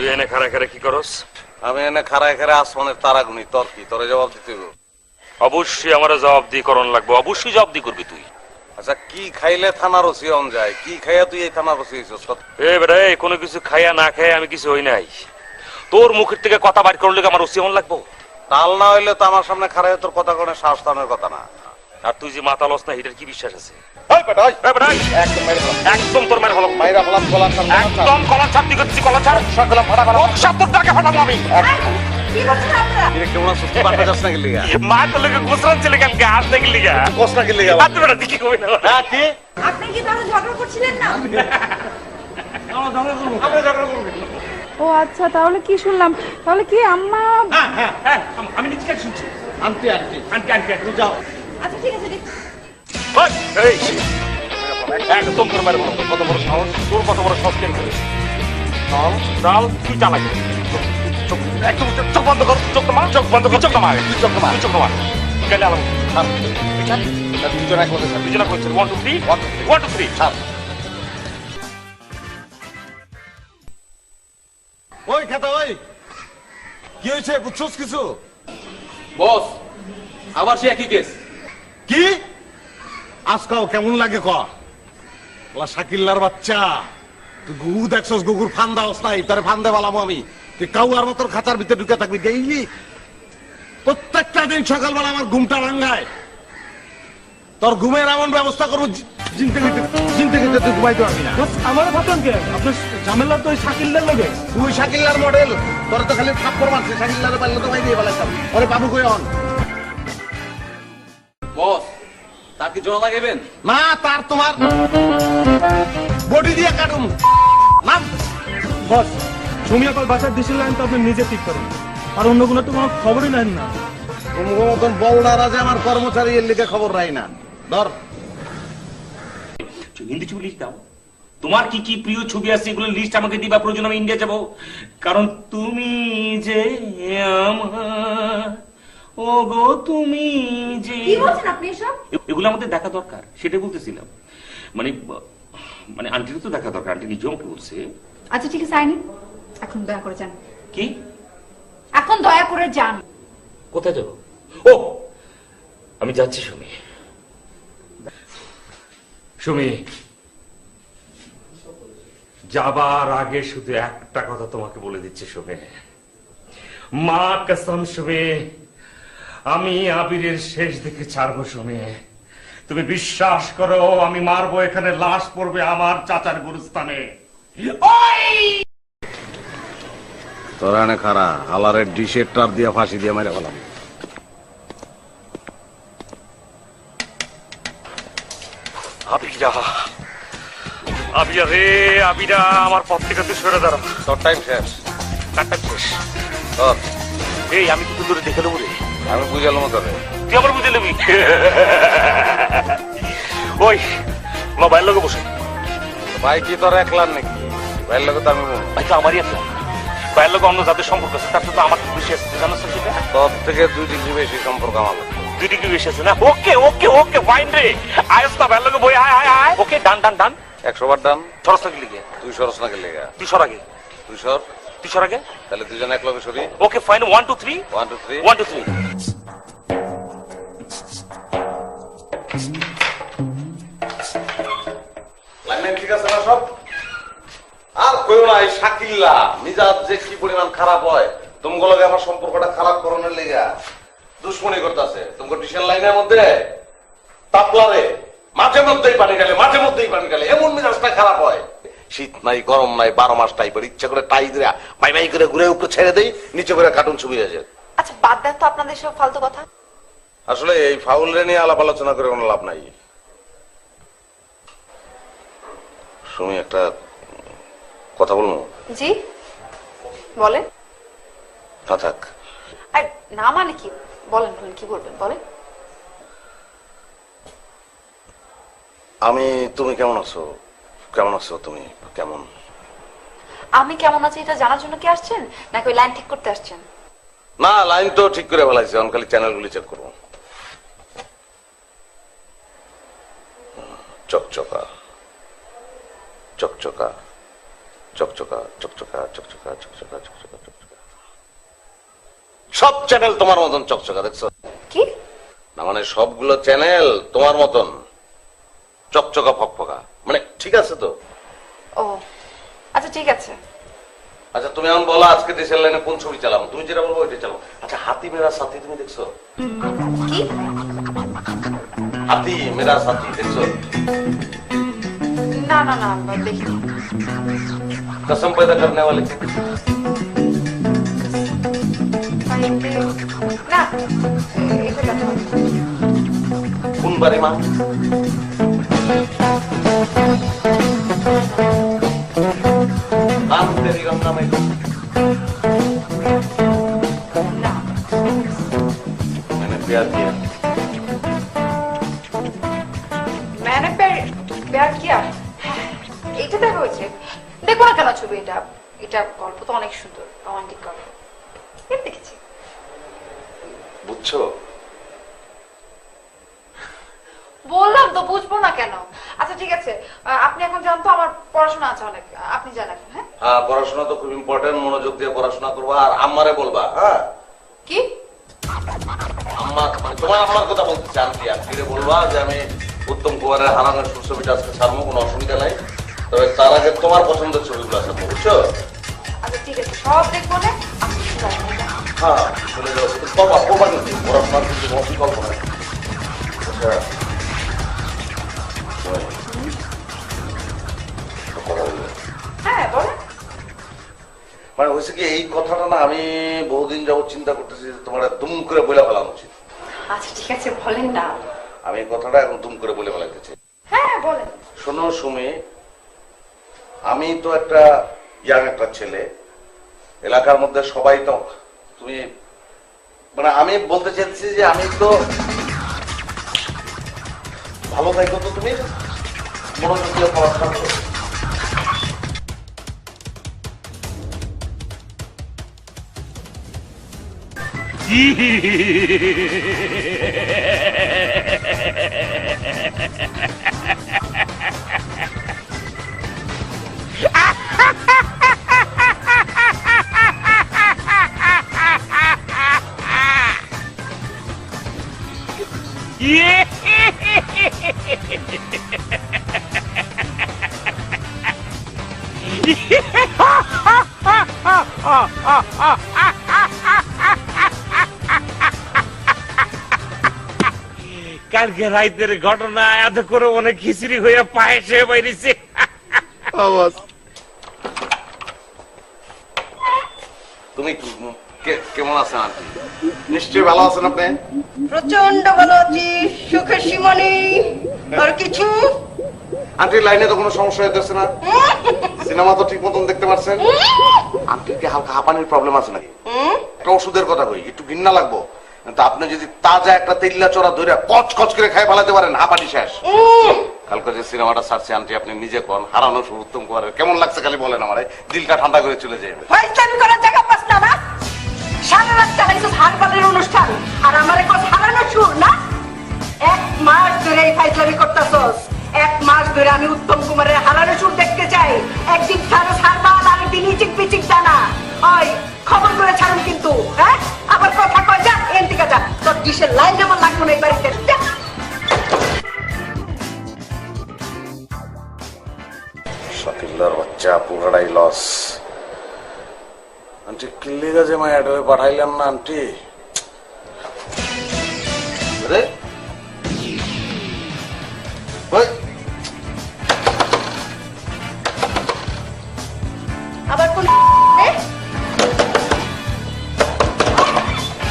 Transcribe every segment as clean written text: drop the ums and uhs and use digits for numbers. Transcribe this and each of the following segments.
তুই এনে খারা খারা কি করস? আমি এনে খারায় খারায় আসমানের তারা গুনি। তোর কি? তোরে জবাব দিতে হবে। অবশ্যই আমার জবাব দিয়ে করণ লাগবে, অবশ্যই জবাব দিয়ে করবি তুই। আচ্ছা, কি খাইলে থানার ওসি হন যায়? কি খাইয়া তুই এই থানার ওসি হইছস? এ বেটা, কোনো কিছু খাইয়া না খাইয়া আমি কিছু হই নাই। তোর মুখের থেকে কথা বাইর করলে আমার ওসি হন লাগবো? তাল না হইলে তো আমার সামনে খারায় তোর কথা কোনে সাহস তানোর কথা না। আর তুই যে মাথা লস না, এটার কি বিশ্বাস আছে? একদম তোর মায়ের হলো মাইরা ফলাম গলা ছাড়। একদম কলা ছাড় দিকে কলা ছাড়। সকলা ফাটা ফাটা। সত্তর টাকা ফাটাবো আমি। কি করছেন আপনারা? কি কেমন আছিস? পাটা যাস না কি লিগা? মা তো লোকে গুসরান ছেলে কেন গাছ দেখি লিগা? কস না কি লিগা? আর তুই বেটা দেখি কই না? হ্যাঁ কি? আপনি কি তাহলে ঝগড়া করছিলেন না? ও আচ্ছা, তাহলে কি শুনলাম? তাহলে কি আম্মা? হ্যাঁ, আমি নিচে শুনছি। আন্টি আন্টি আন্টি আন্টি তুমি যাও। আচ্ছা ঠিক আছে দেখছি। এই একদম তোর মায়ের হলো কত বড় সাহস, তোর কত বড় সাহস কেন করিস? চাল তুই চালাকি। একদম চোখ বন্ধ কর, চোখ নামা, চোখ বন্ধ কর, চোখ নামা, তুই চোখ নামা, তুই চোখ নামা। গেলে আলাম দুজন এক কথা দুজন করছে 1 2 3 1 2 3 ছাড়। ওই খেতা ওই কি হয়েছে? বুঝছস কিছু? বস আবার সে একই কেস। কি আজকাল কেমন লাগে ক? শাকিল্লার বাচ্চা, তুই গু দেখছস? গুগুর ফান্দা হস নাই? তারে ফান্দে বালামো আমি? তুই কাউয়ার মতন খাঁচার ভিতরে ঢুকে থাকবি ডেইলি? প্রত্যেকটা দিন সকালবেলা আমার ঘুমটা ভাঙ্গায়। তোর ঘুমের এমন ব্যবস্থা করবো জিনতে গেতে তুই ঘুমাইতে পারবি না। আমার ভাবলাম কে আপনার ঝামেলা তো ওই শাকিলদের লগে। তুই শাকিল্লার মডেল, তোর তো খালি থাপ্পড় মারছে। শাকিল্লারে পারলে তো ভাই দিয়ে বেলাইতাম। ওরে বাবু কই অন? বস তার কি জোড়া লাগাইবেন? না, তার তোমার বডি দিয়ে কাটুম। নাম বস সুমিয়া কল বাসার ডিসিশন লাইন তো আপনি নিজে ঠিক করেন, আর অন্য কোনো তো কোনো খবরই নেন না। তোমার মতন বউলারা যে আমার কর্মচারী এর লিগে খবর রাই না। ধর হিন্দি ছবি লিস্ট দাও। তোমার কি কি প্রিয় ছবি আছে এগুলো লিস্ট আমাকে দিবা, প্রয়োজন আমি ইন্ডিয়া যাবো। কারণ তুমি যে আমার, ও গো তুমি যে। কি বলছেন আপনি এসব? এগুলো আমাদের দেখা দরকার, সেটাই বলতেছিলাম। মানে মানে আন্টিরও তো দেখা দরকার, আন্টি নিজেও আমাকে বলছে। আচ্ছা ঠিক আছে আইনি, এখন দয়া করে যান। কি? এখন দয়া করে যান। কোথায় যাবো? ও আমি যাচ্ছি সুমি। সুমি, যাবার আগে শুধু একটা কথা তোমাকে বলে দিচ্ছি সুমি, মা কসম সুমি, আমি আবিরের শেষ দিকে ছাড়বো সুমি। তুমি বিশ্বাস করো, আমি মারবো, এখানে লাশ পড়বে আমার চাচার গুরুস্থানে। তোরা এনে খারা হালারের ডিশের টার দিয়া ফাঁসি দিয়ে মেরে ফেলাম। আবিরা, আবিরা রে, আবিরা আমার পথ থেকে তুই সরে দাঁড়া। তোর টাইম শেষ। কাটটা শেষ। তোর এই আমি কিন্তু তোরে দেখে নেবো রে। আমি বুঝালাম তোরে। তুই আমার বুঝে নেবি। ওই মোবাইল লোকে বসে। ভাই কি তোর একলার নাকি? ভাইয়ের লোকে তো আমি ভাই তো আমারই একটা ভাইয়ের লোক, অন্য যাদের সম্পর্ক আছে তার সাথে আমার বেশি আছে, জানো তো সেটা? তোর থেকে 2 ডিগ্রি বেশি সম্পর্ক আমার। 2 ডিগ্রি বেশি আছে না? ওকে ওকে ওকে ফাইন রে। আয়স না ভাইয়ের লোকে বই, আয় আয় আয়। ওকে ডান ডান ডান। 100 বার ডান। সরস নাকি লিগে? তুই সরস নাকি লেগা? তুই সর আগে। তুই সর। তুই সর আগে। তাহলে দুজন এক লগে সরি। Okay fine 1 2 3 1 2 3 1 2 3। লাইন ঠিক আছে না সব? আর কইও না, এই শাকিল্লা মিজাজ যে কি পরিমাণ খারাপ হয়। তোমাগুলো আমার সম্পর্কটা খারাপ করণের লেগা দুশ্মনী করতেছে। তোমার ডিসিশন লাইনের মধ্যে তাপলারে মাঝে মধ্যেই পানি গেলে, মাঝে মধ্যেই পানি গেলে এমন মিজাজটা খারাপ হয়। শীত নাই গরম নাই 12 মাস টাইপের ইচ্ছা করে টাই দিয়া বাই বাই করে ঘুরে উপরে ছেড়ে দেই, নিচে করে কার্টুন ছবি আছে। আচ্ছা বাদ দেন তো আপনাদের সব ফালতু কথা। আসলে এই ফাউল নিয়ে আলাপ আলোচনা করে কোনো লাভ নাই। সুমি, একটা কথা বলবো? জি বলেন। না থাক। আর না মানে কি? বলেন বলেন, কি বলবেন বলেন। তুমি কেমন আছো? কেমন আছো তুমি? কেমন? আমি কেমন আছি এটা জানার জন্য কি আসছেন, নাকি ওই লাইন ঠিক করতে আসছেন? না, লাইন তো ঠিক করে ফেলাইছি, এখন খালি চ্যানেলগুলি চেক করবো। চকচকা চকচকা চকচকা চকচকা চকচকা চকচকা চকচকা চকচকা। সব চ্যানেল তোমার মতন চকচকা, দেখছো কি? না মানে সবগুলো চ্যানেল তোমার মতন চকচকা ফকফকা, মানে ঠিক আছে তো? ও আচ্ছা ঠিক আছে। আচ্ছা তুমি এখন বলো আজকে দেশের লাইনে কোন ছবি চালাবো? তুমি যেটা বলবো ওইটাই চালাবো। আচ্ছা হাতি মেরা সাথী তুমি দেখছো? কি? হাতি মেরা সাথী দেখছো? না না না দেখিনি। कसम पैदा करने वाले না এটা দেখা হয়নি। কোন বাড়ি মা? नाम तेरी गंगा में না मैंने प्यार किया। मैंने प्यार किया এটা দেখা হয়েছে। দেখো না কেন ছবি? এটা এটা গল্প তো অনেক সুন্দর, রোমান্টিক গল্প, এটা দেখেছি। বুঝছো? বললাম তো বুঝবো না কেন। আচ্ছা ঠিক আছে আপনি এখন যান তো, আমার পড়াশোনা আছে অনেক, আপনি যান এখন। হ্যাঁ হ্যাঁ পড়াশোনা তো খুব ইম্পর্টেন্ট, মনোযোগ দিয়ে পড়াশোনা করবা আর আম্মারে বলবা। হ্যাঁ কি? আম্মা মানে তোমার আম্মার কথা বলতে চান কি? আজকে বলবা যে আমি উত্তম কুমারের হারানোর সুর ছবিটা আজকে ছাড়বো, কোনো অসুবিধা নাই, তবে তার আগে তোমার পছন্দের ছবিগুলো আছে, বুঝছো? আচ্ছা ঠিক আছে সব দেখবো না, আপনি যান। হ্যাঁ চলে যাও, বাবা বাবা কিন্তু পড়াশোনার কিন্তু কোনো বিকল্প নাই। আচ্ছা হ্যাঁ বলেন। মানে হয়েছে কি এই কথাটা না আমি বহুদিন যাবত চিন্তা করতেছি যে তোমার দুম করে বলে ফেলানো উচিত। আচ্ছা ঠিক আছে বলেন না। আমি এই কথাটা এখন দুম করে বলে ফেলাইতে চাই। হ্যাঁ বলেন। শোনো সুমি, আমি তো একটা ইয়াং একটা ছেলে, এলাকার মধ্যে সবাই তো তুমি মানে আমি বলতে চাইছি যে আমি তো ভালো থাকো তো, তুমি মনোযোগ দিয়ে পড়াশোনা করো। কালকে রাইতের ঘটনা এত করে অনেক খিচড়ি হয়ে পায়েস হয়ে বাইরেছে। তুমি কেমন আছেন আন্টি? নিশ্চয়ই ভালো আছেন আপনি? প্রচন্ড ভালো আছি, সুখের সীমা নেই। আর কিছু আন্টির লাইনে তো কোনো সমস্যা হইতেছে না? সিনেমা তো ঠিক মতন দেখতে পাচ্ছেন? আন্টির কি হালকা হাঁপানির প্রবলেম আছে নাকি? একটা ওষুধের কথা কই, একটু ঘৃণা লাগবো, কিন্তু আপনি যদি তাজা একটা তেল্লা চড়া ধরে কচ কচ করে খাই ফেলাতে পারেন, হাঁপানি শেষ। কালকে যে সিনেমাটা ছাড়ছে আন্টি আপনি নিজে কোন হারানো সুর উত্তম কুমারের কেমন লাগছে খালি বলেন, আমার দিলটা ঠান্ডা করে চলে যাবে। ফাইজলামি করার জায়গা পাস না না? সারা রাত চালাইছো হারবালের অনুষ্ঠান আর আমার এখন হারানো সুর না? 1 মাস ধরে এই ফাইজলামি করতেছস। 1 মাস ধরে আমি উত্তম কুমারের হারানো সুর দেখতে চাই। একদিন ছাড়ো হারবাল, আরেকদিন ইচিক পিচিক দানা। ওই খবর করে ছাড়ুন কিন্তু। হ্যাঁ আবার কথা কয় যা এন্টিকা যা, তোর ডিশের লাইন আমার লাগবে না এই বাড়িতে। শাকিল্লার বাচ্চা পুরাটাই লস। আন্টি কিল্লি গাছে মায়াটারে পাঠাইলাম না আন্টি। রে আবার কোন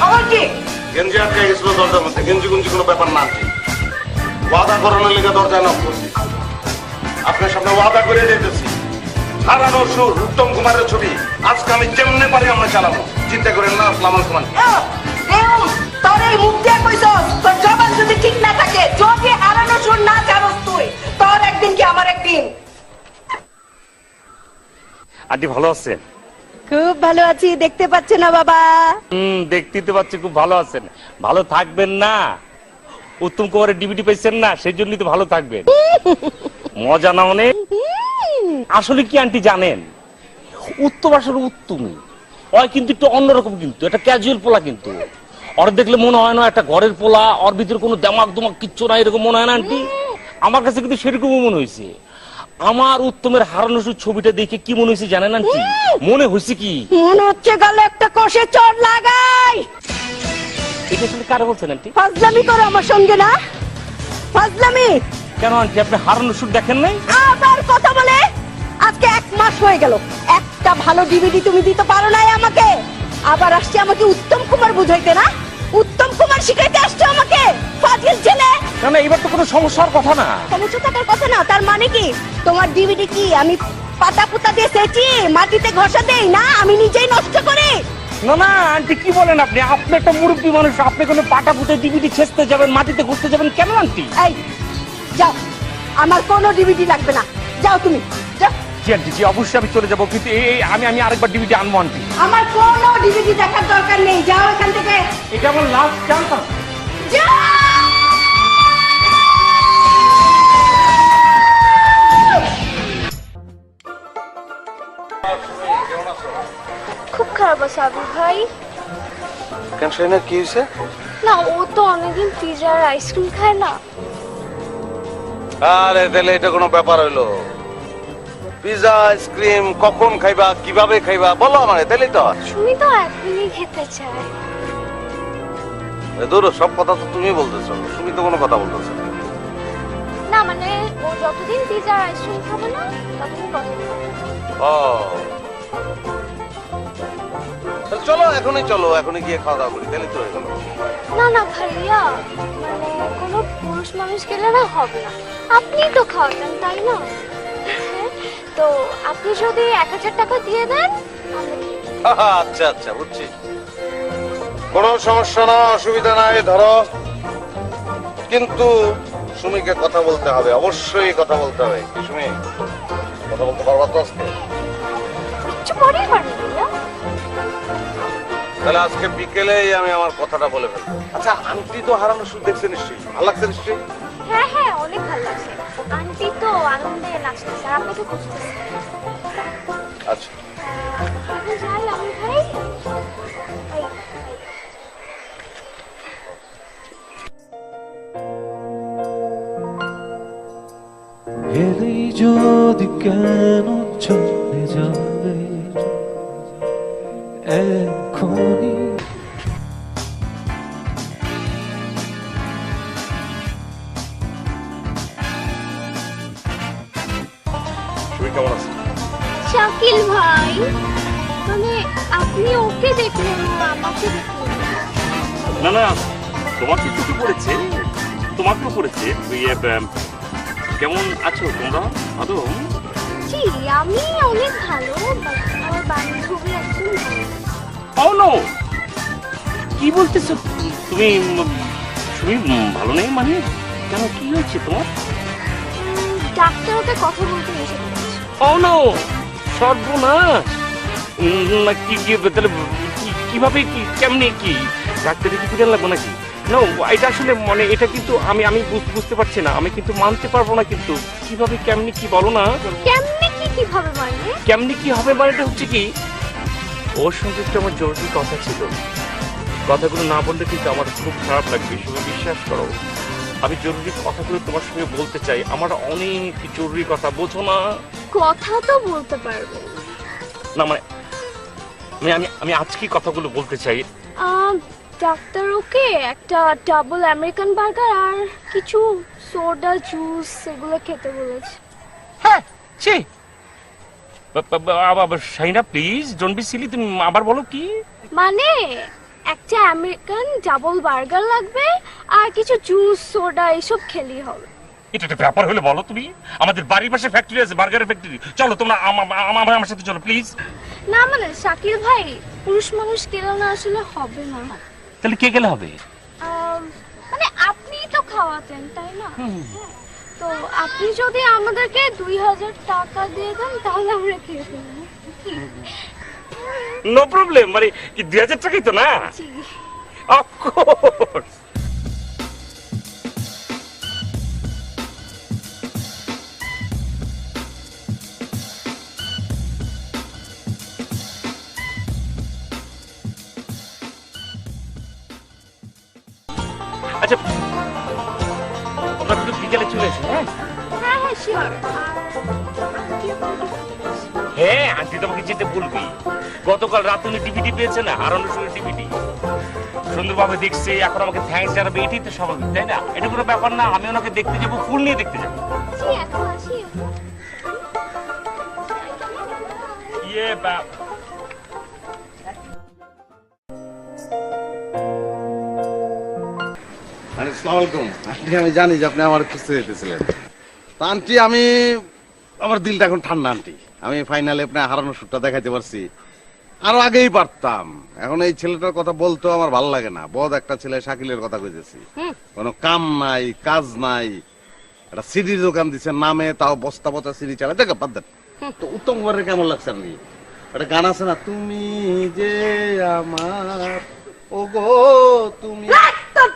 আবার কি? গেঞ্জি আটকে গেছিল দরজার মধ্যে, গেঞ্জি গুঞ্জি কোনো ব্যাপার না আন্টি, ওয়াদা করানোর লেগে দরজায় নক করছি। আপনার সামনে ওয়াদা করে দিতেছি, হারানোর সুর উত্তম কুমারের ছবি আজকে আমি যেমনে পারি আমরা চালাবো, চিন্তা করেন না। আসসালামু আলাইকুম আন্টি। তোর এই মুখ দিয়ে কইছস, তোর জবান যদি ঠিক না থাকে, যদি হারানো সুর না জানোস তুই, তোর একদিন কি আমার একদিন। আন্টি ভালো আছেন? খুব ভালো আছি, দেখতে পাচ্ছ না বাবা? দেখতে তো পাচ্ছি খুব ভালো আছেন। ভালো থাকবেন না, উত্তম কুমারের ডিভিডি পাইছেন না, সেই জন্যই তো ভালো থাকবেন। মজা না অনেক। আসলে কি আন্টি জানেন, উত্তম আসলে উত্তমই ওই কিন্তু একটু অন্যরকম, কিন্তু এটা ক্যাজুয়াল পোলা, কিন্তু ওর দেখলে মনে হয় না একটা ঘরের পোলা, ওর ভিতরে কোনো দেমাক দুমাক কিচ্ছু নাই, এরকম মনে হয় না আন্টি? আমার কাছে কিন্তু সেরকমই মনে হয়েছে। আমার উত্তমের হারানো ছবিটা দেখে কি মনে হয়েছে জানেন আন্টি? মনে হয়েছে কি, মনে হচ্ছে গেলে একটা কষে চড় লাগাই। এটা আসলে কারে বলছেন আন্টি? ফাজলামি করো আমার সঙ্গে না, ফাজলামি। কেন আন্টি, আপনি হারানো শুট দেখেন নাই? আবার কথা বলে, আজকে 1 মাস হয়ে গেল, একটা ভালো ডিভিডি তুমি দিতে পারো নাই আমাকে। আবার আসছে আমাকে উত্তম কুমার বুঝাইতে না, উত্তম কুমার শিখাইতে আসছে আমাকে, ফাজিল ছেলে। না না, এবার তো কোনো সমস্যার কথা না। সমস্যা থাকার কথা না, তার মানে কি তোমার ডিভিডি কি আমি পাতা পুতা দিয়ে সেচি মাটিতে ঘষা দেই না, আমি নিজেই নষ্ট করি? না না আন্টি, কি বলেন আপনি? আপনি একটা মুরব্বী মানুষ, আপনি কোনো পাটা পুঁতে ডিভিডি ছেঁচতে যাবেন, মাটিতে ঘুরতে যাবেন কেন আন্টি? এই যাও, আমার কোনো ডিভিডি লাগবে না, যাও তুমি যাও। জি আন্টি, জি অবশ্যই আমি চলে যাবো, কিন্তু এই আমি আরেকবার ডিভিডি আনবো আন্টি। আমার কোনো ডিভিডি দেখার দরকার নেই, যাও এখান থেকে, এটা আমার লাস্ট চান্স। যাও। খুব খারাপ আছে আবির ভাই। কেন শাহিনা, কি হয়েছে? না, ও তো অনেকদিন পিজা আর আইসক্রিম খায় না। আরে তাহলে এটা কোনো ব্যাপার হইলো? পিজা আইসক্রিম কখন খাইবা, কিভাবে খাইবা বলো আমারে, তাহলেই তো হয়। সুমি তো এখনই খেতে চায়। দূর, সব কথা তো তুমি বলতেছো, তুমি তো কোনো কথা বলতেছো না। না মানে ও যতদিন পিজা আর আইসক্রিম খাবে না ততদিন পছন্দ হবে। ও তাহলে চলো, এখনই চলো, এখনই গিয়ে খাওয়া দাওয়া করি, তাহলে তো হয়ে গেল। না না ভাইয়া, মানে কোনো পুরুষ মানুষ গেলে না হবে না, আপনিই তো খাওয়াতেন তাই না? তো আপনি যদি 1000 টাকা দিয়ে দেন আমরা খেয়ে নেব। আচ্ছা আচ্ছা, বুঝছি, কোনো সমস্যা না, অসুবিধা নাই, ধরো। কিন্তু সুমিকে কথা বলতে হবে, অবশ্যই কথা বলতে হবে। কি সুমি, কথা বলতে পারবা তো আজকে? একটু পরেই পারবেন ভাইয়া। তাহলে আজকে বিকেলেই আমি আমার কথাটা বলে ফেলবো। আচ্ছা, আন্টি তো হারানো শুট দেখছে নিশ্চয়ই, ভালো লাগছে নিশ্চয়ই? হ্যাঁ হ্যাঁ, অনেক ভালো লাগছে। আন্টি তো আনন্দে নাচতেছে আর আপনাকে খুঁজতেছে। আচ্ছা, এখন যাই আমি ভাই। এই, এলেই যদি কেন চলে যাবে এখনই। তুমি কেমন আছো? শাকিল ভাই, মানে আপনি ওকে দেখলেন না আমাকে দেখলেন না? না না, তোমাকে চোখে পড়েছে, তোমাকেও পড়েছে। কেমন আছো তোমরা আদৌ? জি আমি অনেক ভালো, but আমার বান্ধবী একদম ভালো না। ও নো, কি বলতেছো তুমি? তুমি ভালো নেই মানে? কেন, কি হয়েছে তোমার? ডাক্তার ওকে কথা বলতে নিষেধ করেছে। ও নো, সর্বনাশ। কি কি তাহলে কিভাবে, কি কেমনে, কি ডাক্তারের কি ফিরে লাগবে নাকি? নো, এটা আসলে মানে এটা কিন্তু আমি বুঝতে পারছি না, আমি কিন্তু মানতে পারবো না, কিন্তু কিভাবে কেমনি কি বলো না। কেমনে কি কিভাবে মানে? কেমনি কি হবে মানে হচ্ছে কি, ওর সঙ্গে একটু আমার জরুরি কথা ছিল, কথাগুলো না বললে কিন্তু আমার খুব খারাপ লাগবে, শুধু বিশ্বাস করো। আমি জরুরি কথাগুলো তোমার সঙ্গে বলতে চাই, আমার অনেক জরুরি কথা, বোঝো না? কথা তো বলতে পারবেন না মানে আমি আজকে কথাগুলো বলতে চাই। ডাক্তার ওকে একটা ডাবল আমেরিকান বার্গার আর কিছু সোডা জুস এগুলো খেতে বলেছে। হ্যাঁ, ছি, Shaina please don't be silly, তুমি আবার বলো কি? মানে একটা আমেরিকান ডাবল বার্গার লাগবে আর কিছু জুস সোডা এসব খেলেই হবে। এটা একটা ব্যাপার হলে বলো তুমি? আমাদের বাড়ির পাশে ফ্যাক্টরি আছে, বার্গারের ফ্যাক্টরি, চলো তোমরা আমার সাথে চলো প্লিজ। না মানে শাকিল ভাই, পুরুষ মানুষ গেলে না আসলে হবে না। তাহলে কে গেলে হবে? মানে আপনিই তো খাওয়াতেন তাই না? তো আপনি যদি আমাদেরকে 2000 টাকা দিয়ে দেন তাহলে আমরা খেয়ে ফেলবো। নো প্রবলেম, মানে কি 2000 টাকাই তো না? জি। Of course. আচ্ছা আমরা কিন্তু বিকেলে চলে এসো। হ্যাঁ হ্যাঁ হ্যাঁ শিওর। হ্যাঁ আন্টি তোমাকে যেতে বলবি। গতকাল রাতে উনি ডিভিডি পেয়েছে না, আর অনুষ্ঠানের ডিভিডি সুন্দরভাবে দেখছে, এখন আমাকে থ্যাঙ্কস জানাবে, এটাই তো স্বাভাবিক তাই না? এটা কোনো ব্যাপার না, আমি ওনাকে দেখতে যাবো, ফুল নিয়ে দেখতে যাবো। জি এখন আসি। ইয়ে বা আসসালামু আলাইকুম আন্টি, আমি জানি যে আপনি আমার খুঁজতে যেতেছিলেন। তা আন্টি আমি আমার দিলটা এখন ঠান্ডা আন্টি। আমি ফাইনালি আপনার হারানোর সুরটা দেখাইতে পারছি, আরো আগেই পারতাম। এখন এই ছেলেটার কথা বলতেও আমার ভালো লাগে না। বদ একটা ছেলে শাকিলের কথা কইতেছি, কোনো কাম নাই কাজ নাই, একটা সিডির দোকান দিছে নামে, তাও বস্তা বস্তা সিডি চালায়। দেখো বাদ দেন তো। উত্তম কুমারের কেমন লাগছে আপনি? একটা গান আছে না, তুমি যে আমার ও গো তুমি।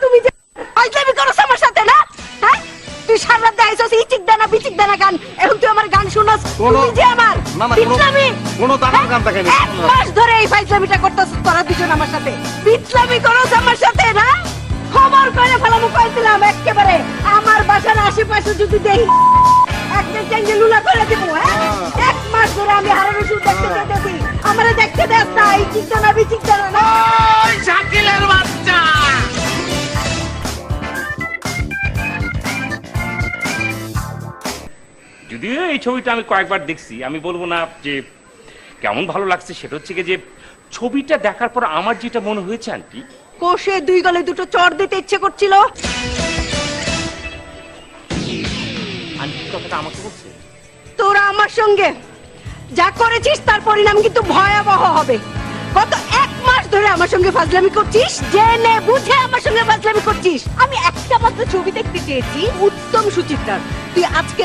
তুমি যে ফাইজলামি করছ আমার সাথে না, হ্যাঁ? তুই সারা দাইছস ইচিক দানা বিচিক দানা গান, এখন তুই আমার গান শুনস। তুমি যে আমার না না বিচ্লামি কোনো দানার গান থাকে না। এক মাস ধরে এই ফাইজলামিটা করতেছ তোরা দুজন আমার সাথে, বিচ্লামি করছ আমার সাথে না। খবর করে ফেলামু কইছিলাম একেবারে আমার বাসার আশেপাশে যদি দেখি একটা চেঞ্জে লুলা করে দিব। হ্যাঁ, এক মাস ধরে আমি হারানো শুরু দেখতে চাইতেছি, আমারে দেখতে দেস না ইচিক দানা বিচিক দানা না। ওই শাকিলের বাচ্চা। যদিও এই ছবিটা আমি কয়েকবার দেখছি, আমি বলবো না যে কেমন ভালো লাগছে, সেটা হচ্ছে কি যে ছবিটা দেখার পর আমার যেটা মনে হয়েছে আন্টি, কোষে দুই গলে দুটো চড় দিতে ইচ্ছে করছিল। আন্টি কথাটা আমাকে বলছে। তোরা আমার সঙ্গে যা করেছিস তার পরিণাম কিন্তু ভয়াবহ হবে। গত এক মাস ধরে আমার সঙ্গে ফাজলামি করছিস, জেনে বুঝে আমার সঙ্গে ফাজলামি করছিস। আমি একটা মাত্র ছবি দেখতে চেয়েছি উত্তম সুচিত্রার, তুই আজকে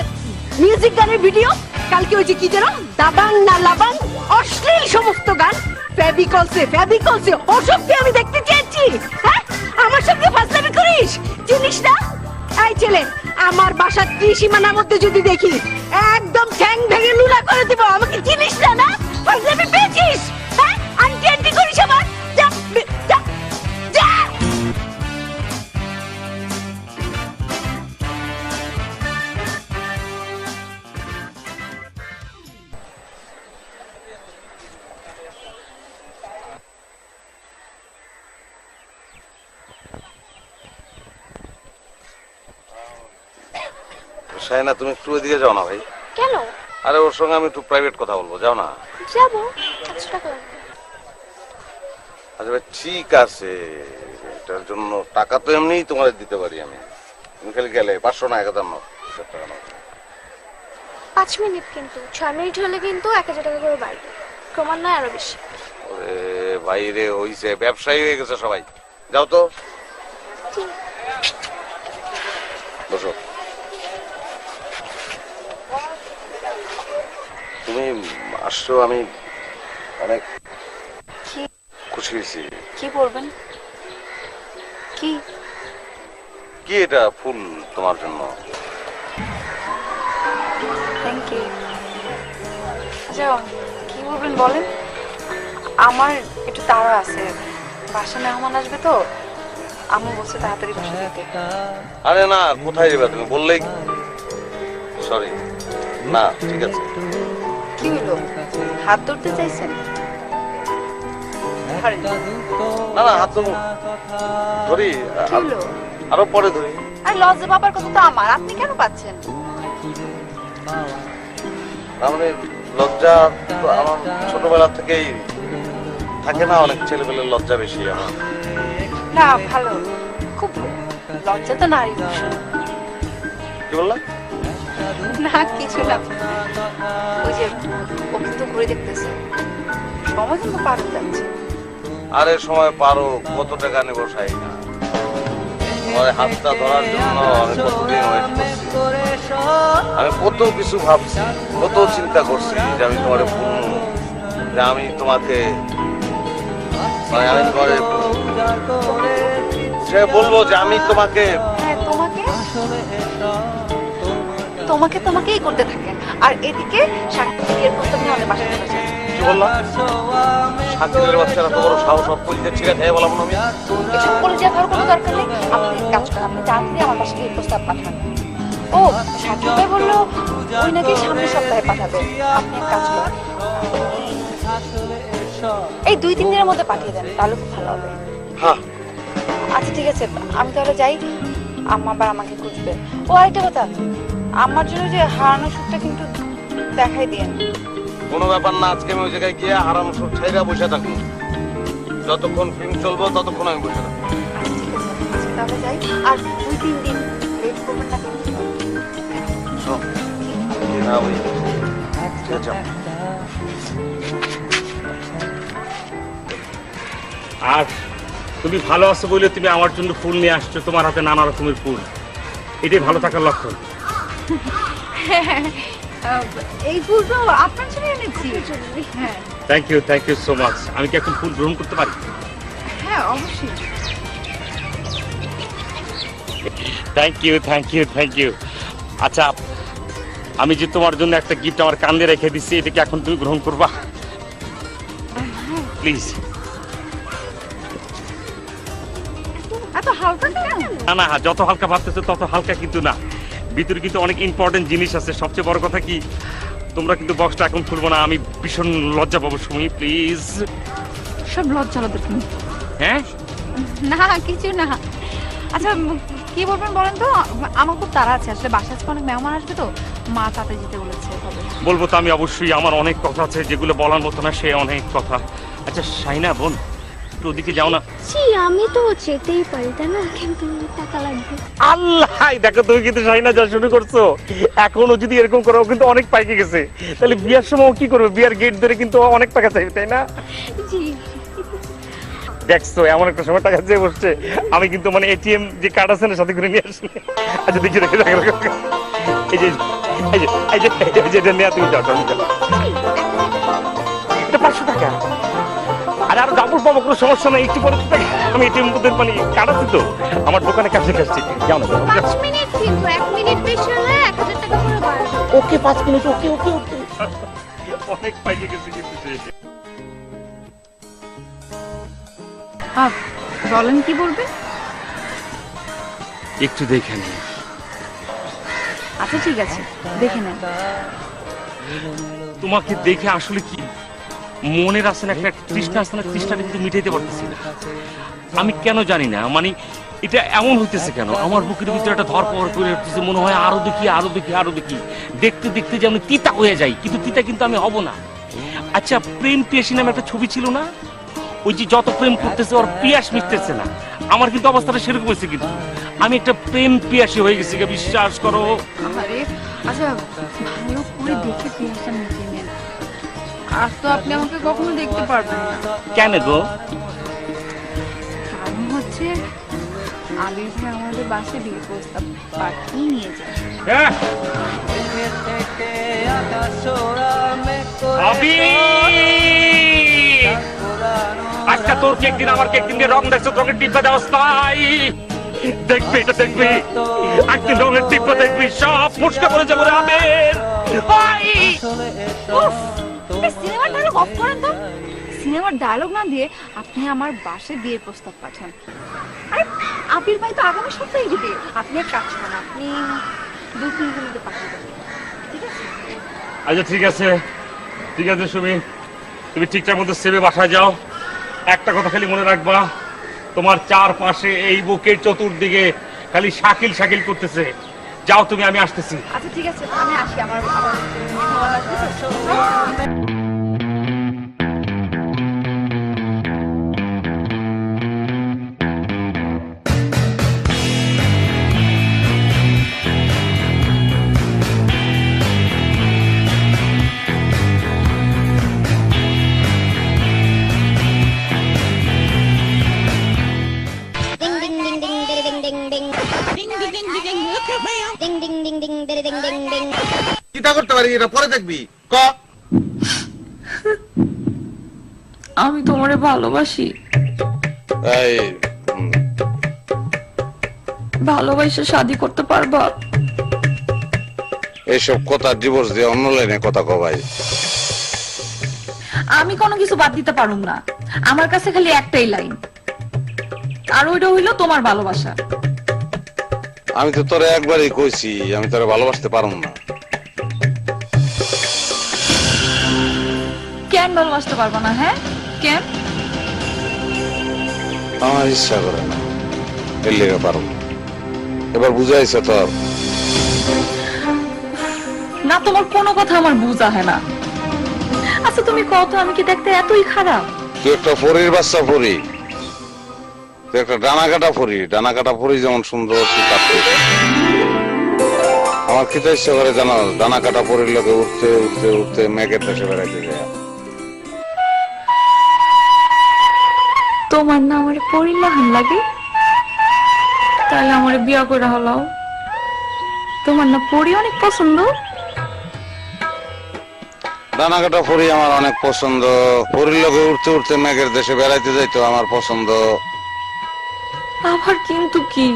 মিউজিক গানের ভিডিও, কালকে ওই যে কি যেন দাবাং না লাবাং অশ্লীল সমস্ত গান, ফেবিকলসে ওসব তুই আমি দেখতে চেয়েছি। হ্যাঁ, আমার সঙ্গে ফাজলামি করিস, চিনিস না? এই ছেলে, আমার বাসার ত্রিসীমানার মধ্যে যদি দেখি একদম ঠ্যাং ভেঙে লুলা করে দিব। আমাকে চিনিস না? না ফাজলামি পেয়েছিস? হ্যাঁ, আন্টি আন্টি করিস আমার। যা যা যা। শায়না তুমি একটু ওইদিকে যাও না ভাই। কেন? আরে ওর সঙ্গে আমি একটু প্রাইভেট কথা বলবো, যাও না। যাবো, 100 টাকা লাগবে। আচ্ছা ভাই ঠিক আছে, এটার জন্য টাকা তো এমনিই তোমার দিতে পারি আমি। তুমি খালি গেলে 500 না 1000 নাও। 5 মিনিট, কিন্তু 6 মিনিট হলে কিন্তু 1000 টাকা করে বাড়বে, ক্রমান্বয়ে আরো বেশি। ওরে ভাই রে, হইছে, ব্যবসায়ী হয়ে গেছে সবাই। যাও তো, বসো। তুমি আসছো, আমি অনেক খুশি হয়েছি। কি বলবেন? কি কি এটা ফুল তোমার জন্য। Thank you. আচ্ছা কি বলবেন বলেন? আমার একটু তাড়া আছে, বাসা মেহমান আসবে তো, আমি বলছি তাড়াতাড়ি বাসা যেতে। আরে না, কোথায় যাবে তুমি বললেই। সরি, না ঠিক আছে। কি হলো, হাত ধরতে চাইছেন? না না, হাত ধরুন, ধরি, কি হলো? আরো পরে ধরি। আর লজ্জা পাবার কথা তো আমার, আপনি কেন পাচ্ছেন? মানে লজ্জা তো আমার ছোটবেলা থেকেই থাকে না, অনেক ছেলেবেলার লজ্জা বেশি আমার। না ভালো, খুব লজ্জা তো নারী ভূষণ। কি বললা? না কিছু না, ওই যে ও কিন্তু ঘুরে দেখতেছে, সময় কিন্তু পার হয়ে যাচ্ছে। আরে সময় পারো, কত টাকা নেবো সাই না, তোমার হাতটা ধরার জন্য আমি কতদিন ওয়েট করছি। আমি কত কিছু ভাবছি, কত চিন্তা করছি যে আমি তোমারে বলবো, যে আমি তোমাকে, মানে আমি তোমারে সে বলবো যে আমি তোমাকে। হ্যাঁ তোমাকে, তোমাকেই করতে থাকেন, আর এদিকে বিয়ের প্রস্তাব নিয়ে আমাদের বাসায় চলে যায়। বললাম? শাকিলের বাচ্চারা তো বড় সাহস, সব কলিজের ছিঁড়ে খেয়ে বললাম আমি। এসব কলেজে খাওয়ার কোনো দরকার নেই। আপনি এক কাজ করেন, আপনি তাড়াতাড়ি আমার বাসায় গিয়ে প্রস্তাব পাঠান। ও শাকিল ভাই বললো ওই নাকি সামনের সপ্তাহে পাঠাবে। আপনি এক কাজ করেন, এই 2-3 দিনের মধ্যে পাঠিয়ে দেন, তাহলে খুব ভালো হবে। হ্যাঁ আচ্ছা ঠিক আছে, আমি তাহলে যাই। আম্মা আবার আমাকে খুঁজবে। ও আরেকটা কথা, আমার জন্য যে হারানো সুখটা কিন্তু দেখাই দিয়েন। কোনো ব্যাপার না, আজকে আমি ওই জায়গায় গিয়ে আরাম সুখ ছাইরা বসে থাকবো। যতক্ষণ ফিল্ম চলবো ততক্ষণ আমি বসে থাকবো। আচ্ছা ঠিক আছে, আজকে তাহলে যাই। আর 2-3 দিন লেট করবেন না কিন্তু। শোন, না ওই যা। আর তুমি ভালো আছো বলে তুমি আমার জন্য ফুল নিয়ে আসছো, তোমার হাতে নানা রকমের ফুল, এটাই ভালো থাকার লক্ষণ। এই ফুলটা আপনার জন্য এনেছি। হ্যাঁ থ্যাংক ইউ সো মাচ। আমি কি এখন ফুল গ্রহণ করতে পারি? হ্যাঁ অবশ্যই। Thank you. আচ্ছা, আমি যে তোমার জন্য একটা গিফট আমার কান্দে রেখে দিচ্ছি, এটা কি এখন তুমি গ্রহণ করবা প্লিজ? এত হালকা কেন? না, যত হালকা ভাবতেছো তত হালকা কিন্তু না, ভিতরে কিন্তু অনেক ইম্পর্টেন্ট জিনিস আছে। সবচেয়ে বড় কথা কি, তোমরা কিন্তু বক্সটা এখন খুলবো না, আমি ভীষণ লজ্জা পাবো। সুমি প্লিজ। সব লজ্জা লাগে তুমি। হ্যাঁ না কিছু না। আচ্ছা কি বলবেন বলেন তো? আমার খুব তাড়া আছে, আসলে বাসায় আজকে অনেক মেহমান আসবে তো, মা তাতে যেতে বলেছে। বলবো তো আমি অবশ্যই, আমার অনেক কথা আছে যেগুলো বলার মতো না, সে অনেক কথা। আচ্ছা শাইনা বোন, একটু ওদিকে যাও না। জি আমি তো যেতেই পারি তাই না, কিন্তু টাকা লাগবে। আল্লাহ, দেখো তুমি কিন্তু শাইনা যা শুরু করছো, এখনো যদি এরকম করো কিন্তু অনেক পাইকে গেছে, তাহলে বিয়ার সময় ও কি করবে? বিয়ার গেট ধরে কিন্তু অনেক টাকা চাইবে, তাই না? জি দেখছো এমন একটা সময় টাকা চেয়ে বসছে, আমি কিন্তু মানে এটিএম যে কার্ড আছে না সাথে করে নিয়ে আসি। আচ্ছা দেখি এই যে এটা নেওয়া, তুমি যাও এটা 500 টাকা। আর আরো ডাবল পাবো, কোনো সমস্যা নাই, একটু পরে আমি এটিএম মানে কার্ড আছে তো আমার দোকানে কাছে কাছে যাও না। 5 মিনিট কিন্তু 1 মিনিট বেশি হলে 1000 টাকা করে বাড়বে। ওকে 5 মিনিট, ওকে অনেক পাইকে গেছে কিন্তু সে। বলেন কি বলবেন? একটু দেখে নিন। আচ্ছা ঠিক আছে, দেখে নেন। তোমাকে দেখে আসলে কি মনের আছে না একটা তৃষ্ণা আছে না, তৃষ্ণাটা কিন্তু মিটাইতে পারতেছি না। আমি কেন জানি না, মানে এটা এমন হইতেছে কেন, আমার বুকের ভিতরে একটা ধরপড় করে উঠতেছে, মনে হয় আরো দেখি, দেখতে দেখতে যেমন তিতা হয়ে যায়, কিন্তু তিতা কিন্তু আমি হব না। আচ্ছা, প্রেম পিয়াসী নামে একটা ছবি ছিল না, ওই যে যত প্রেম করতেছে ওর পিয়াস মিটতেছে না, আমার কিন্তু অবস্থাটা সেরকম হয়েছে। কিন্তু আমি একটা প্রেম পিয়াসী হয়ে গেছি, বিশ্বাস করো। আরে আচ্ছা ভালো করে দেখে পেঁয়াজটা মিটিয়ে নেন, আর তো আপনি আমাকে কখনো দেখতে পারবেন না। কেন গো? কারণ হচ্ছে আবির ভাই আমাদের বাসে বিয়ে প্রস্তাব পাঠিয়ে নিয়ে যায়। আজকে তোর কেক দিন, আমার কেক দিন দিয়ে রং দেখছো, রঙের টিপা দেওয়াস নাই। দেখবি এটা দেখবি, একদিন রঙের টিপা দেখবি, সব ফুসকা করে যাবো। সিনেমার ডায়লগ অফ করেন তো। সিনেমার ডায়লগ না দিয়ে আপনি আমার বাসে বিয়ের প্রস্তাব পাঠান। আরে আবির ভাই তো আগামী সপ্তাহে দিবে, আপনি এক কাজ করেন, আপনি 2-3 দিনের মধ্যে পাঠিয়ে দেবেন, ঠিক আছে? আচ্ছা ঠিক আছে সুমি, তুমি ঠিকঠাক মতো সেবে বাসায় যাও। একটা কথা খালি মনে রাখবা, তোমার চারপাশে এই বুকের চতুর্দিকে খালি শাকিল করতেছে। যাও তুমি, আমি আসতেছি। আচ্ছা ঠিক আছে, আমি আসি। আমার চিন্তা করতে পারি, এটা পরে দেখবি। ক আমি তোমারে ভালোবাসি, এই ভালোবাসে শাদি করতে পারবা? এইসব কথা ডিভোর্স দিয়ে অন্য লাইনে কথা কো ভাই। আমি কোনো কিছু বাদ দিতে পারুম না। আমার কাছে খালি একটাই লাইন, আর ওইটা হইলো তোমার ভালোবাসা। আমি তো তোরে একবারই কইছি আমি তোরে ভালোবাসতে পারুম না। কেন ভালোবাসতে পারবো না? হ্যাঁ কেন? আমার ইচ্ছা করে না, এর লেগে পারুম না। এবার বুঝাইছে তোর না, তোমার কোনো কথা আমার বুঝা হয় না। আচ্ছা তুমি কত, আমি কি দেখতে এতই খারাপ? তুই একটা পরীর বাচ্চা পরী, তুই একটা ডানা কাটা পরী। ডানা কাটা পরী যেমন সুন্দর তুই কাটতে। আমার খেতে ইচ্ছা করে জানো, ডানা কাটা পরীর লোকে উঠতে উঠতে উঠতে মেঘের দেশে বেড়াইতে যায়। তোমার না আমার পরিলাহান লাগে, তাহলে আমার বিয়া করে হলাও। তোমার না পরি অনেক পছন্দ। ডানা কাটা পরী আমার অনেক পছন্দ। পরীর লোকে উঠতে উঠতে মেঘের দেশে বেড়াইতে যাইতো আমার পছন্দ। আবার কিন্তু কি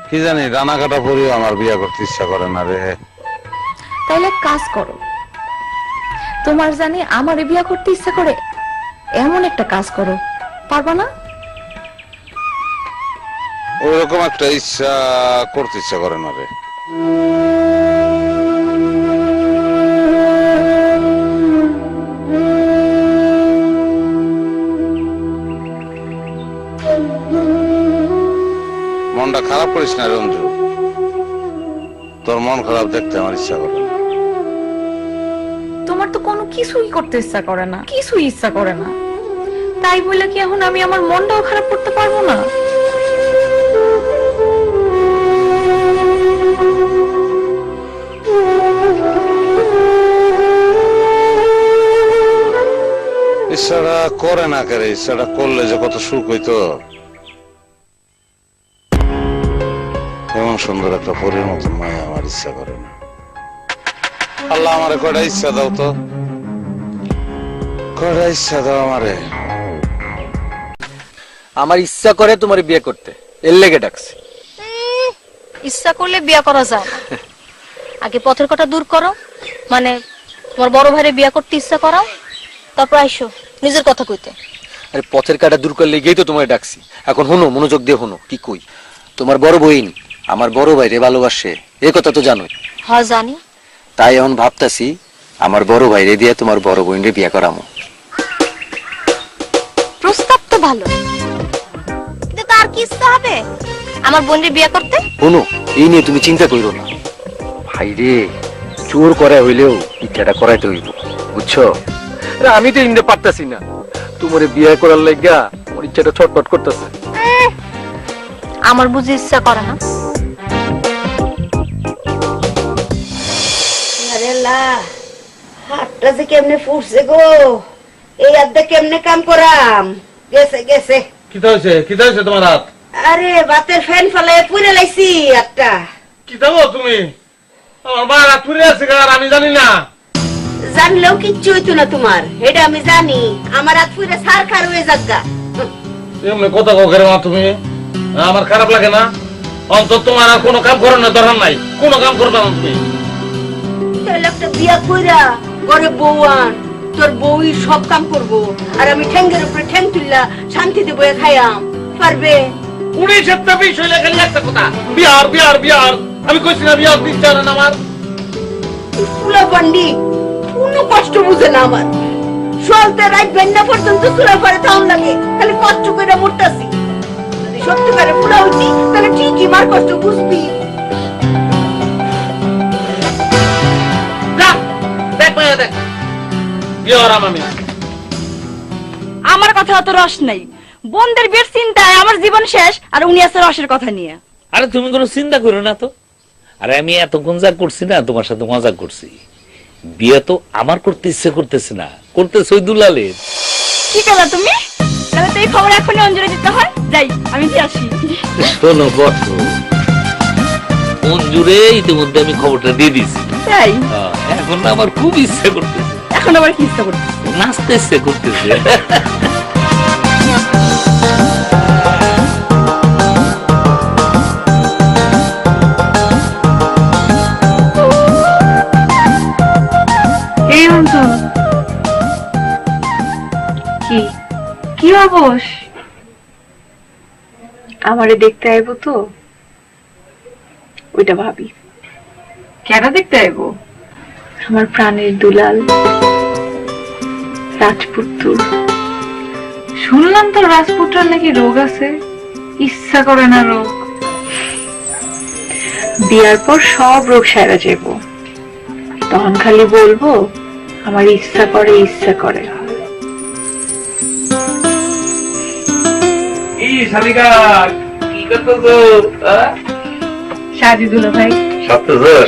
কি জানি, ডানা কাটা পরীও আমার বিয়া করতে ইচ্ছা করে না রে। তাইলে কাজ করো, তোমার জানি আমার বিয়া করতে ইচ্ছা করে এমন একটা কাজ করো, পারবা না? ওইরকম একটা ইচ্ছা করতে ইচ্ছা করে না রে। মনটা খারাপ করিস না রঞ্জু, তোর মন খারাপ দেখতে আমার ইচ্ছা করে না। তোমার তো কোনো কিছুই করতে ইচ্ছা করে না, কিছুই ইচ্ছা করে না, তাই বলে কি এখন আমি আমার মনটাও খারাপ করতে পারবো না? ইচ্ছাটা করে না করে, ইচ্ছাটা করলে যে কত সুখ হইতো। এমন সুন্দর একটা পরীর মতো মায়া আমার ইচ্ছা করে না। আল্লাহ আমারে কয়টা ইচ্ছা দাও তো, কয়টা ইচ্ছা দাও আমারে। আমার ইচ্ছা করে তোমার বিয়ে করতে, এর লেগে ডাকছি। ইচ্ছা করলে বিয়া করা যায় না। আগে পথের কথা দূর করো, মানে তোমার বড় ভাইরে বিয়া করতে ইচ্ছা করাও, তারপর আইসো নিজের কথা কইতে। আরে পথের কাটা দূর করলে গিয়েই তো তোমায় ডাকছি। এখন শুনো, মনোযোগ দিয়ে শুনো কি কই। তোমার বড় বইন আমার বড় ভাইরে ভালোবাসে, এ কথা তো জানোই। হ্যাঁ জানি। তাই এখন ভাবতাছি আমার বড় ভাইরে দিয়ে তোমার বড় বোনরে বিয়া করামো। প্রস্তাব তো ভালো, কিন্তু তার কি ইচ্ছা হবে আমার বোনের বিয়া করতে? শুনো, এই নিয়ে তুমি চিন্তা করো না। ভাইরে চোর করা হইলেও ইচ্ছাটা করাইতে হইব, বুঝছো? আমি তো ইন্দে পারতাছি না, তোমার বিয়ে করার লাগা আমার ইচ্ছাটা ছটফট করতেছে। আমার বুঝি ইচ্ছা করে না। আরে আল্লাহ, হাতটা যে কেমনে ফুটছে গো, এই হাতটা কেমনে কাম করাম। গেছে গেছে। কি হয়েছে তোমার হাত? আরে বাতের ফ্যান ফেলে পুড়ে লাইছি হাতটা। কি দাও তুমি? আমার মা হাত পুড়ে আছে আর আমি জানি না। জানলেও কিচ্ছু হইতো না তোমার, এটা আমি জানি। আমার হাত পুড়ে সার খার হয়ে যাগা। এমনি কথা করে মা তুমি, আমার খারাপ লাগে না? অন্তত তোমার আর কোনো কাম করার না, দরকার নাই, কোনো কাম করবে না তুমি। তাহলে একটা বিয়া কইরা ঘরে বউ আন, তোর বউই সব কাম করবো, আর আমি ঠ্যাঙ্গের উপরে ঠ্যাং তুললা শান্তিতে বয়ে খাইয়াম। পারবে? 19-20 হইলে খালি একটা কথা, বিহার বিহার বিহার। আমি কইছি না বিহার দিচ্ছে না আমার। ফুলা পান্ডি কোনো কষ্ট বুঝে না আমার। চলতে রাত বেন্না পর্যন্ত চুলা পরে তাও লাগে, খালি কষ্ট করে মরতাছি। যদি সত্যিকারে ফুলা হইতি তাহলে ঠিকই মার কষ্ট বুঝবি। আমার কথা অত রস নাই, বোনদের বিয়ের চিন্তায় আমার জীবন শেষ, আর উনি আছে রসের কথা নিয়ে। আরে তুমি কোনো চিন্তা করো না তো। আরে আমি এতক্ষণ যা করছি না, তোমার সাথে মজা করছি। বিয়ে তো আমার করতে ইচ্ছে করতেছে না, করতেছে ওই দুলালের। কি করলা তুমি? তাহলে তো এই খবর এখনই অঞ্জলি দিতে হয়। যাই, আমি দিয়ে আসি। শোনো বট, অঞ্জুরে ইতিমধ্যে আমি খবরটা দিয়ে দিছি। তাই এখন আমার খুব ইচ্ছে করতেছে। এখন আবার কি ইচ্ছা করতেছে? নাচতে ইচ্ছে করতেছে। কি ভাবস? আমারে দেখতে আইব তো, ওইটা ভাবি। কেন দেখতে আইব? আমার প্রাণের দুলাল রাজপুত্র। শুনলাম তো রাজপুত্রের নাকি রোগ আছে, ইচ্ছা করে না রোগ। বিয়ার পর সব রোগ সেরে যাব, তখন খালি বলবো আমার ইচ্ছা করে ইচ্ছা করে। শালিকা কি করতেছো? সাজি দুলা ভাই,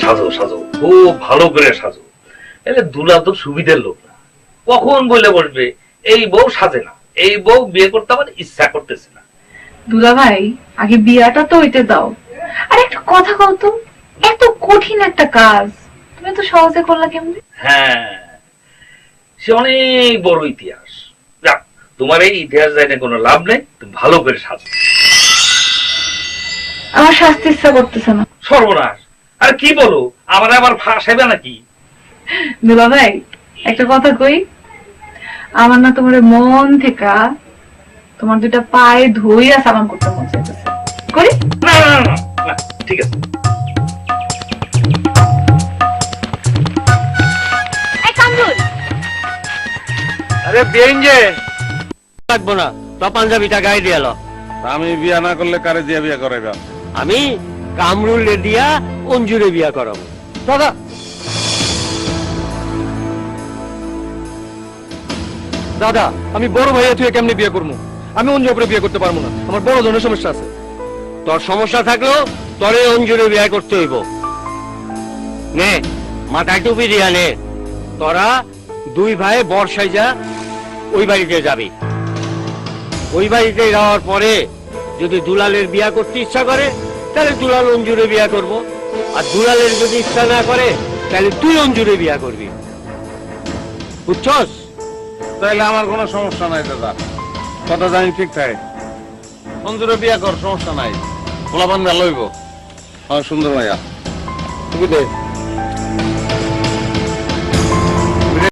সাজো সাজো, খুব ভালো করে সাজো। এলে দুলা তো সুবিধের লোক না, কখন বলে বসবে এই বউ সাজে না, এই বউ বিয়ে করতে আমার ইচ্ছা করতেছে না। দুলা ভাই আগে বিয়াটা তো হইতে দাও। আর একটা কথা কও তো, এত কঠিন একটা কাজ তুমি তো সহজে করলা কেমনে? হ্যাঁ, সে অনেক বড় ইতিহাস। যাক, তোমার এই ইতিহাস জানে কোনো লাভ নেই, তুমি ভালো করে সাজো। আমার শাস্তি ইচ্ছা করতেছে না। সর্বনাশ! আর কি বলো, আমার আবার ফাঁসাইবে নাকি? দুলা ভাই একটা কথা কই, আমার না তোমার মন থেকে তোমার দুটা পায়ে ধুইয়া সালাম করতে মন চাইতেছে। করি? না না না না, ঠিক আছে। এই কামরুল, আরে বেইন যে লাগবো না, তো পাঞ্জাবিটা গায়ে দিয়ে এলো। আমি বিয়া না করলে কারে দিয়া বিয়া করাইবা? আমি কামরুলে দিয়া অঞ্জুরে বিয়া করাবো। দাদা দাদা, আমি বড় ভাইয়া তুই কেমনি বিয়ে করবো? আমি অঞ্জু উপরে বিয়ে করতে পারবো না, আমার বড় ধরনের সমস্যা আছে। তোর সমস্যা থাকলেও তোরে অঞ্জুরে বিয়ে করতে হইব। নে মাথায় টুপি দিয়া নে, তোরা দুই ভাই বর্ষায় যা ওই বাড়িতে যাবি। ওই বাড়িতে যাওয়ার পরে যদি দুলালের বিয়া করতে ইচ্ছা করে তাহলে দুলাল অঞ্জুরে বিয়া করব, আর দুলালের যদি ইচ্ছা না করে তাহলে তুই অঞ্জুরে বিয়া করবি। বুঝছস? তাইলে আমার কোনো সমস্যা নাই দাদা, কথা জানি ঠিক থাকে। মঞ্জুরে বিয়া কর, সমস্যা নাই। পোলাপান ভালো হইব। সুন্দর ভাইয়া, তুমি দে।